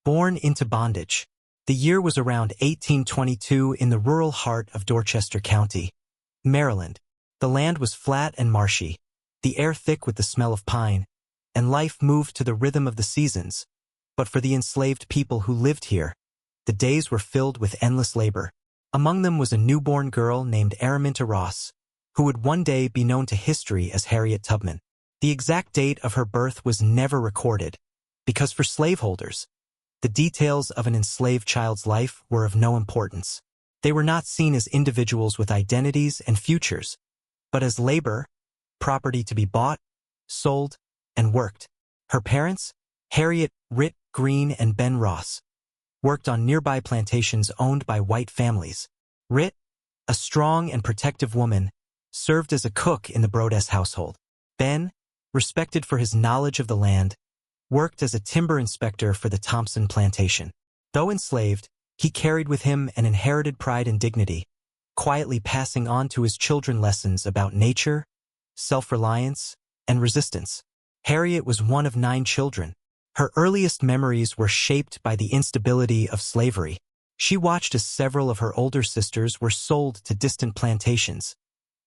Born into bondage. The year was around 1822 in the rural heart of Dorchester County, Maryland. The land was flat and marshy, the air thick with the smell of pine, and life moved to the rhythm of the seasons. But for the enslaved people who lived here, the days were filled with endless labor. Among them was a newborn girl named Araminta Ross, who would one day be known to history as Harriet Tubman. The exact date of her birth was never recorded, because for slaveholders, the details of an enslaved child's life were of no importance. They were not seen as individuals with identities and futures, but as labor, property to be bought, sold, and worked. Her parents, Harriet Green and Ben Ross, worked on nearby plantations owned by white families. Rit, a strong and protective woman, served as a cook in the Brodess household. Ben, respected for his knowledge of the land, worked as a timber inspector for the Thompson plantation. Though enslaved, he carried with him an inherited pride and dignity, quietly passing on to his children lessons about nature, self-reliance, and resistance. Harriet was one of 9 children. Her earliest memories were shaped by the instability of slavery. She watched as several of her older sisters were sold to distant plantations,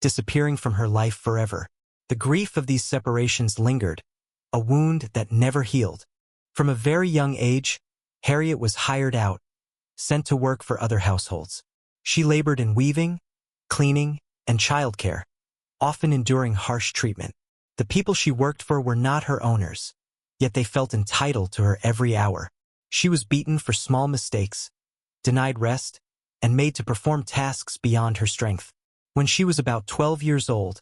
disappearing from her life forever. The grief of these separations lingered, a wound that never healed. From a very young age, Harriet was hired out, sent to work for other households. She labored in weaving, cleaning, and childcare, often enduring harsh treatment. The people she worked for were not her owners, yet they felt entitled to her every hour. She was beaten for small mistakes, denied rest, and made to perform tasks beyond her strength. When she was about 12 years old,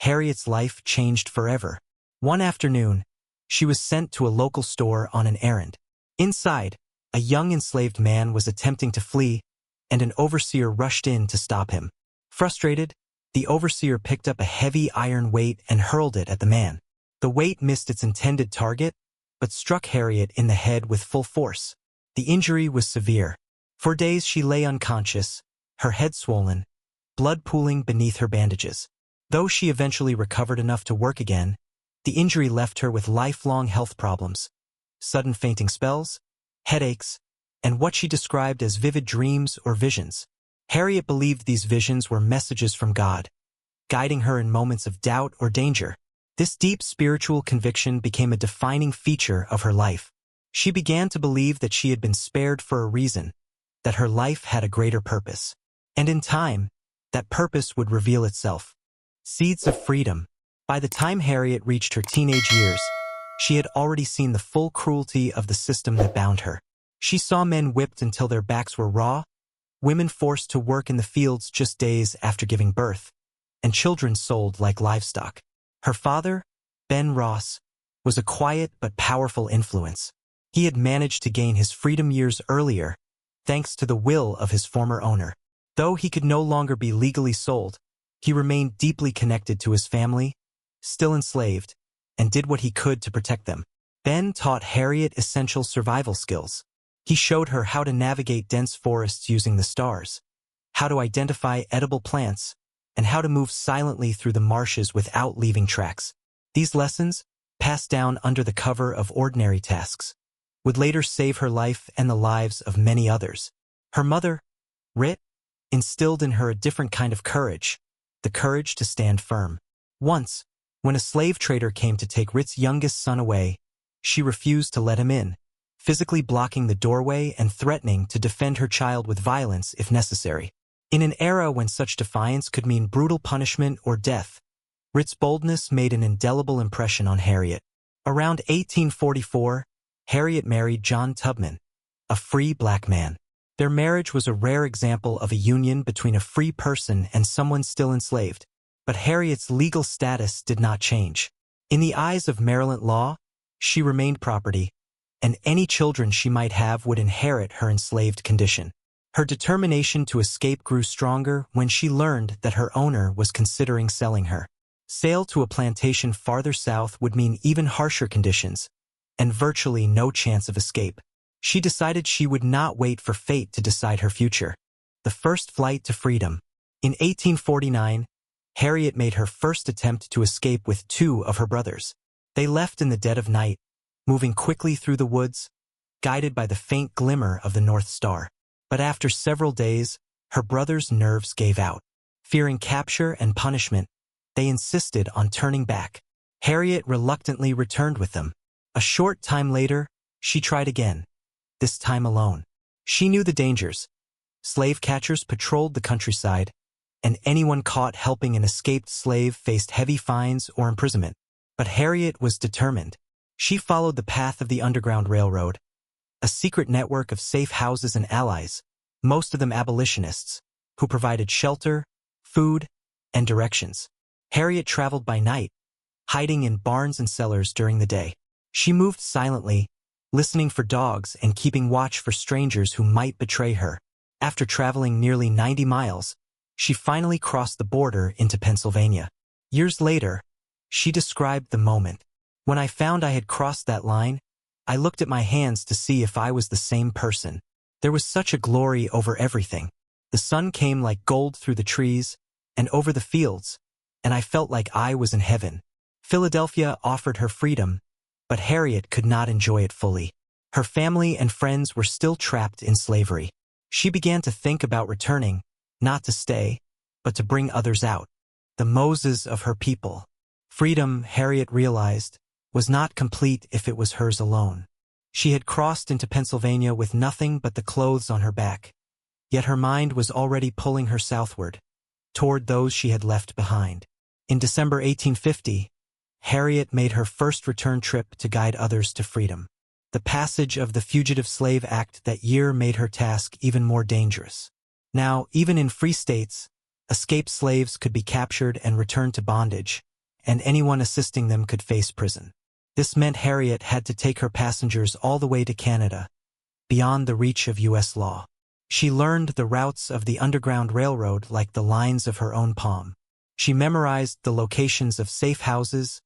Harriet's life changed forever. One afternoon, she was sent to a local store on an errand. Inside, a young enslaved man was attempting to flee, and an overseer rushed in to stop him. Frustrated, the overseer picked up a heavy iron weight and hurled it at the man. The weight missed its intended target, but struck Harriet in the head with full force. The injury was severe. For days she lay unconscious, her head swollen, blood pooling beneath her bandages. Though she eventually recovered enough to work again, the injury left her with lifelong health problems, sudden fainting spells, headaches, and what she described as vivid dreams or visions. Harriet believed these visions were messages from God, guiding her in moments of doubt or danger. This deep spiritual conviction became a defining feature of her life. She began to believe that she had been spared for a reason, that her life had a greater purpose. And in time, that purpose would reveal itself. Seeds of freedom. By the time Harriet reached her teenage years, she had already seen the full cruelty of the system that bound her. She saw men whipped until their backs were raw, women forced to work in the fields just days after giving birth, and children sold like livestock. Her father, Ben Ross, was a quiet but powerful influence. He had managed to gain his freedom years earlier, thanks to the will of his former owner. Though he could no longer be legally sold, he remained deeply connected to his family, still enslaved, and did what he could to protect them. Ben taught Harriet essential survival skills. He showed her how to navigate dense forests using the stars, how to identify edible plants, and how to move silently through the marshes without leaving tracks. These lessons, passed down under the cover of ordinary tasks, would later save her life and the lives of many others. Her mother, Rit, instilled in her a different kind of courage, the courage to stand firm. Once, when a slave trader came to take Rit's youngest son away, she refused to let him in, physically blocking the doorway and threatening to defend her child with violence if necessary. In an era when such defiance could mean brutal punishment or death, Rit's boldness made an indelible impression on Harriet. Around 1844, Harriet married John Tubman, a free black man. Their marriage was a rare example of a union between a free person and someone still enslaved, but Harriet's legal status did not change. In the eyes of Maryland law, she remained property, and any children she might have would inherit her enslaved condition. Her determination to escape grew stronger when she learned that her owner was considering selling her. Sale to a plantation farther south would mean even harsher conditions, and virtually no chance of escape. She decided she would not wait for fate to decide her future. The first flight to freedom. In 1849, Harriet made her first attempt to escape with 2 of her brothers. They left in the dead of night, moving quickly through the woods, guided by the faint glimmer of the North Star. But after several days, her brothers' nerves gave out. Fearing capture and punishment, they insisted on turning back. Harriet reluctantly returned with them. A short time later, she tried again, this time alone. She knew the dangers. Slave catchers patrolled the countryside, and anyone caught helping an escaped slave faced heavy fines or imprisonment. But Harriet was determined. She followed the path of the Underground Railroad, a secret network of safe houses and allies, most of them abolitionists, who provided shelter, food, and directions. Harriet traveled by night, hiding in barns and cellars during the day. She moved silently, listening for dogs and keeping watch for strangers who might betray her. After traveling nearly 90 miles, she finally crossed the border into Pennsylvania. Years later, she described the moment. When I found I had crossed that line, I looked at my hands to see if I was the same person. There was such a glory over everything. The sun came like gold through the trees and over the fields, and I felt like I was in heaven. Philadelphia offered her freedom, but Harriet could not enjoy it fully. Her family and friends were still trapped in slavery. She began to think about returning, not to stay, but to bring others out. The Moses of her people. Freedom, Harriet realized, was not complete if it was hers alone. She had crossed into Pennsylvania with nothing but the clothes on her back, yet her mind was already pulling her southward, toward those she had left behind. In December 1850, Harriet made her first return trip to guide others to freedom. The passage of the Fugitive Slave Act that year made her task even more dangerous. Now, even in free states, escaped slaves could be captured and returned to bondage, and anyone assisting them could face prison. This meant Harriet had to take her passengers all the way to Canada, beyond the reach of U.S. law. She learned the routes of the Underground Railroad like the lines of her own palm. She memorized the locations of safe houses,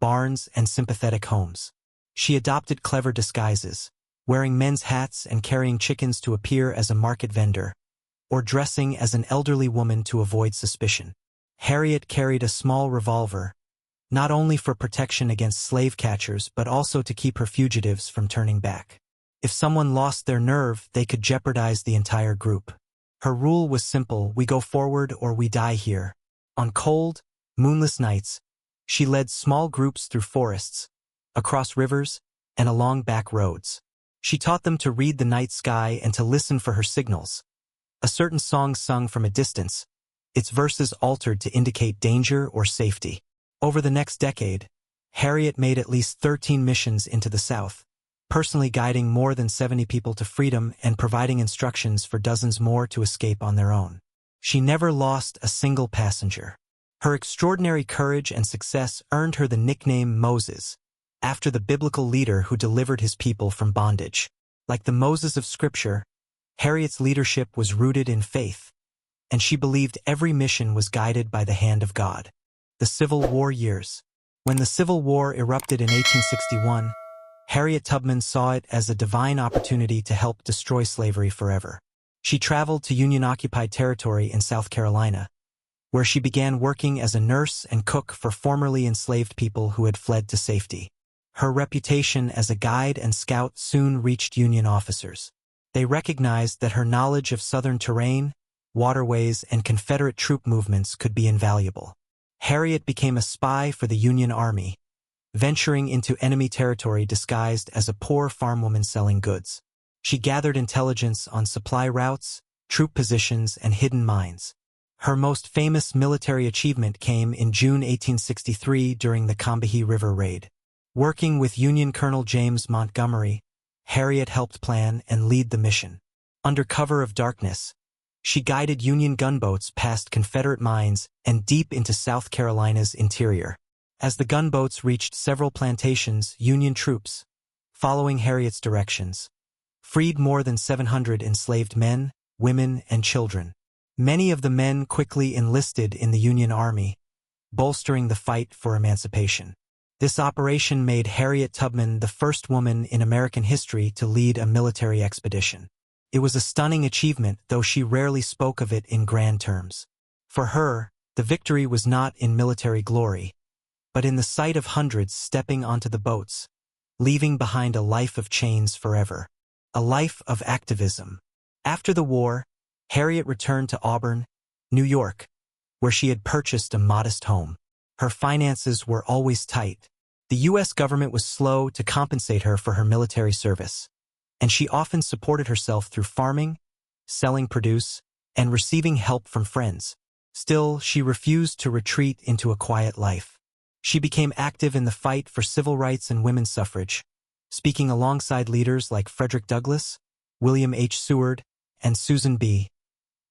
barns, and sympathetic homes. She adopted clever disguises, wearing men's hats and carrying chickens to appear as a market vendor, or dressing as an elderly woman to avoid suspicion. Harriet carried a small revolver, not only for protection against slave catchers but also to keep her fugitives from turning back. If someone lost their nerve, they could jeopardize the entire group. Her rule was simple: we go forward or we die here. On cold, moonless nights, she led small groups through forests, across rivers, and along back roads. She taught them to read the night sky and to listen for her signals. A certain song sung from a distance, its verses altered to indicate danger or safety. Over the next decade, Harriet made at least 13 missions into the South, personally guiding more than 70 people to freedom and providing instructions for dozens more to escape on their own. She never lost a single passenger. Her extraordinary courage and success earned her the nickname Moses, after the biblical leader who delivered his people from bondage. Like the Moses of Scripture, Harriet's leadership was rooted in faith, and she believed every mission was guided by the hand of God. The Civil War years. When the Civil War erupted in 1861, Harriet Tubman saw it as a divine opportunity to help destroy slavery forever. She traveled to Union-occupied territory in South Carolina, where she began working as a nurse and cook for formerly enslaved people who had fled to safety. Her reputation as a guide and scout soon reached Union officers. They recognized that her knowledge of Southern terrain, waterways, and Confederate troop movements could be invaluable. Harriet became a spy for the Union Army, venturing into enemy territory disguised as a poor farmwoman selling goods. She gathered intelligence on supply routes, troop positions, and hidden mines. Her most famous military achievement came in June 1863 during the Combahee River Raid. Working with Union Colonel James Montgomery, Harriet helped plan and lead the mission. Under cover of darkness, she guided Union gunboats past Confederate mines and deep into South Carolina's interior. As the gunboats reached several plantations, Union troops, following Harriet's directions, freed more than 700 enslaved men, women, and children. Many of the men quickly enlisted in the Union Army, bolstering the fight for emancipation. This operation made Harriet Tubman the first woman in American history to lead a military expedition. It was a stunning achievement, though she rarely spoke of it in grand terms. For her, the victory was not in military glory, but in the sight of hundreds stepping onto the boats, leaving behind a life of chains forever. a life of activism. After the war, Harriet returned to Auburn, New York, where she had purchased a modest home. Her finances were always tight. The U.S. government was slow to compensate her for her military service, and she often supported herself through farming, selling produce, and receiving help from friends. Still, she refused to retreat into a quiet life. She became active in the fight for civil rights and women's suffrage, speaking alongside leaders like Frederick Douglass, William H. Seward, and Susan B.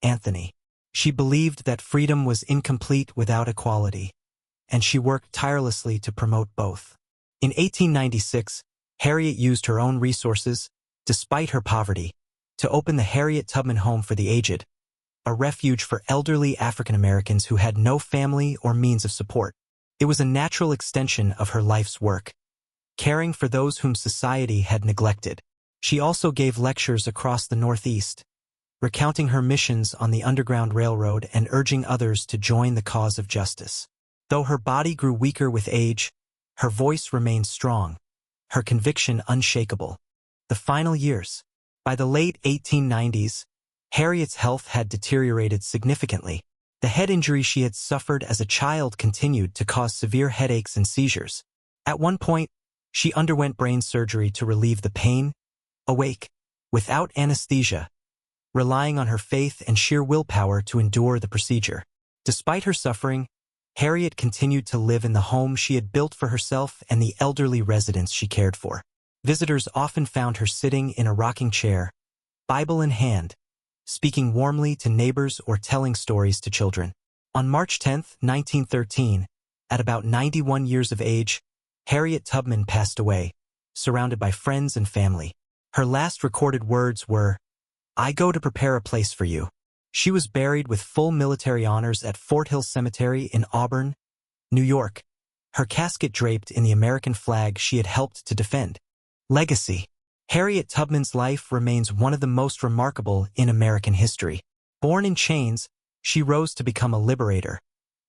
Anthony. She believed that freedom was incomplete without equality, and she worked tirelessly to promote both. In 1896, Harriet used her own resources, despite her poverty, to open the Harriet Tubman Home for the Aged, a refuge for elderly African Americans who had no family or means of support. It was a natural extension of her life's work, caring for those whom society had neglected. She also gave lectures across the Northeast, recounting her missions on the Underground Railroad and urging others to join the cause of justice. Though her body grew weaker with age, her voice remained strong, her conviction unshakable. The final years. By the late 1890s, Harriet's health had deteriorated significantly. The head injury she had suffered as a child continued to cause severe headaches and seizures. At one point, she underwent brain surgery to relieve the pain, awake, without anesthesia, relying on her faith and sheer willpower to endure the procedure. Despite her suffering, Harriet continued to live in the home she had built for herself and the elderly residents she cared for. Visitors often found her sitting in a rocking chair, Bible in hand, speaking warmly to neighbors or telling stories to children. On March 10, 1913, at about 91 years of age, Harriet Tubman passed away, surrounded by friends and family. Her last recorded words were, "I go to prepare a place for you." She was buried with full military honors at Fort Hill Cemetery in Auburn, New York, her casket draped in the American flag she had helped to defend. Legacy. Harriet Tubman's life remains one of the most remarkable in American history. Born in chains, she rose to become a liberator,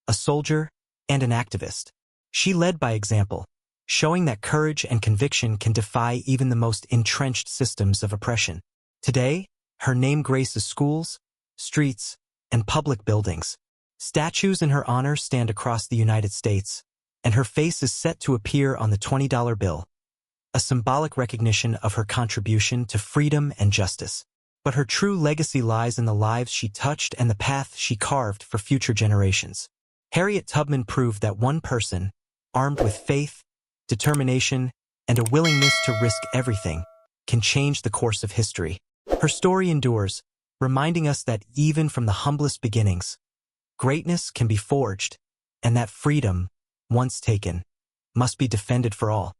a soldier, and an activist. She led by example, showing that courage and conviction can defy even the most entrenched systems of oppression. Today, her name graces schools, streets, and public buildings. Statues in her honor stand across the United States, and her face is set to appear on the $20 bill, a symbolic recognition of her contribution to freedom and justice. But her true legacy lies in the lives she touched and the path she carved for future generations. Harriet Tubman proved that one person, armed with faith, determination, and a willingness to risk everything, can change the course of history. Her story endures, reminding us that even from the humblest beginnings, greatness can be forged, and that freedom, once taken, must be defended for all.